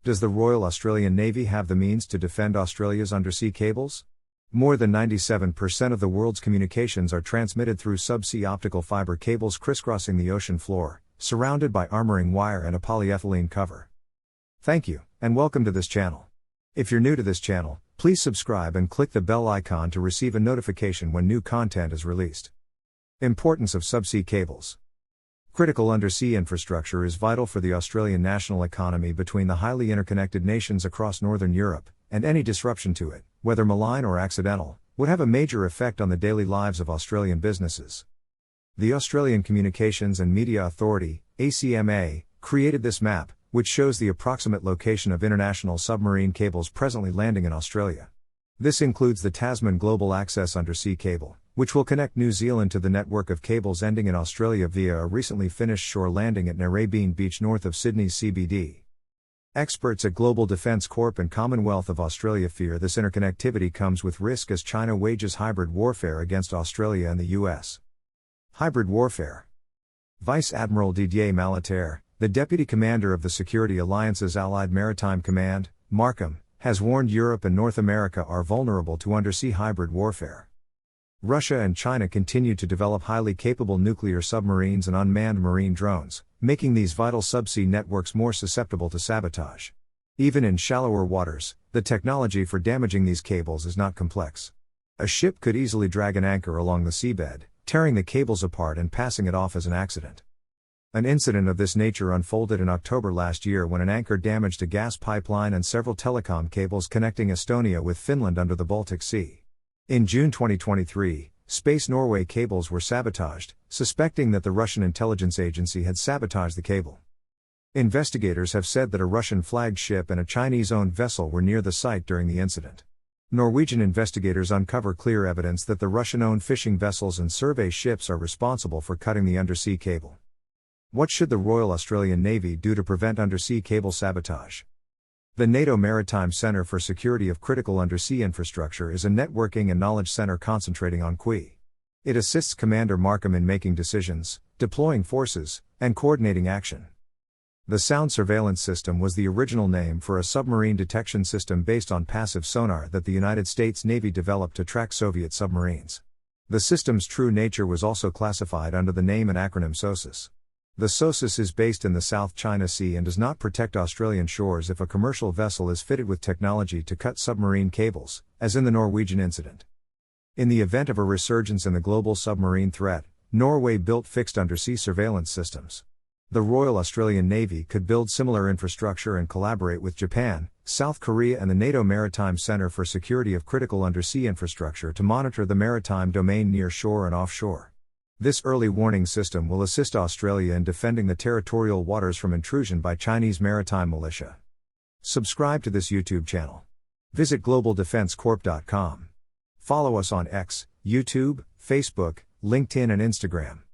Does the Royal Australian Navy have the means to defend Australia's undersea cables? More than 97% of the world's communications are transmitted through subsea optical fiber cables crisscrossing the ocean floor, surrounded by armoring wire and a polyethylene cover. Thank you, and welcome to this channel. If you're new to this channel, please subscribe and click the bell icon to receive a notification when new content is released. Importance of subsea cables. Critical undersea infrastructure is vital for the Australian national economy between the highly interconnected nations across northern Europe, and any disruption to it, whether malign or accidental, would have a major effect on the daily lives of Australian businesses. The Australian Communications and Media Authority, ACMA, created this map, which shows the approximate location of international submarine cables presently landing in Australia. This includes the Tasman Global Access Undersea Cable, which will connect New Zealand to the network of cables ending in Australia via a recently finished shore landing at Narrabeen Beach north of Sydney's CBD. Experts at Global Defence Corp and Commonwealth of Australia fear this interconnectivity comes with risk as China wages hybrid warfare against Australia and the US. Hybrid warfare. Vice Admiral Didier Malaterre, the Deputy Commander of the Security Alliance's Allied Maritime Command, MARCOM, has warned Europe and North America are vulnerable to undersea hybrid warfare. Russia and China continue to develop highly capable nuclear submarines and unmanned marine drones, making these vital subsea networks more susceptible to sabotage. Even in shallower waters, the technology for damaging these cables is not complex. A ship could easily drag an anchor along the seabed, tearing the cables apart and passing it off as an accident. An incident of this nature unfolded in October last year when an anchor damaged a gas pipeline and several telecom cables connecting Estonia with Finland under the Baltic Sea. In June 2023, Space Norway cables were sabotaged, suspecting that the Russian intelligence agency had sabotaged the cable. Investigators have said that a Russian-flagged ship and a Chinese-owned vessel were near the site during the incident. Norwegian investigators uncover clear evidence that the Russian-owned fishing vessels and survey ships are responsible for cutting the undersea cable. What should the Royal Australian Navy do to prevent undersea cable sabotage? The NATO Maritime Centre for Security of Critical Undersea Infrastructure is a networking and knowledge centre concentrating on QI. It assists Commander MARCOM in making decisions, deploying forces, and coordinating action. The Sound Surveillance System was the original name for a submarine detection system based on passive sonar that the United States Navy developed to track Soviet submarines. The system's true nature was also classified under the name and acronym SOSUS. The SOSUS is based in the South China Sea and does not protect Australian shores if a commercial vessel is fitted with technology to cut submarine cables, as in the Norwegian incident. In the event of a resurgence in the global submarine threat, Norway built fixed undersea surveillance systems. The Royal Australian Navy could build similar infrastructure and collaborate with Japan, South Korea and the NATO Maritime Centre for Security of Critical Undersea Infrastructure to monitor the maritime domain near shore and offshore. This early warning system will assist Australia in defending the territorial waters from intrusion by Chinese maritime militia. Subscribe to this YouTube channel. Visit globaldefensecorp.com. Follow us on X, YouTube, Facebook, LinkedIn and Instagram.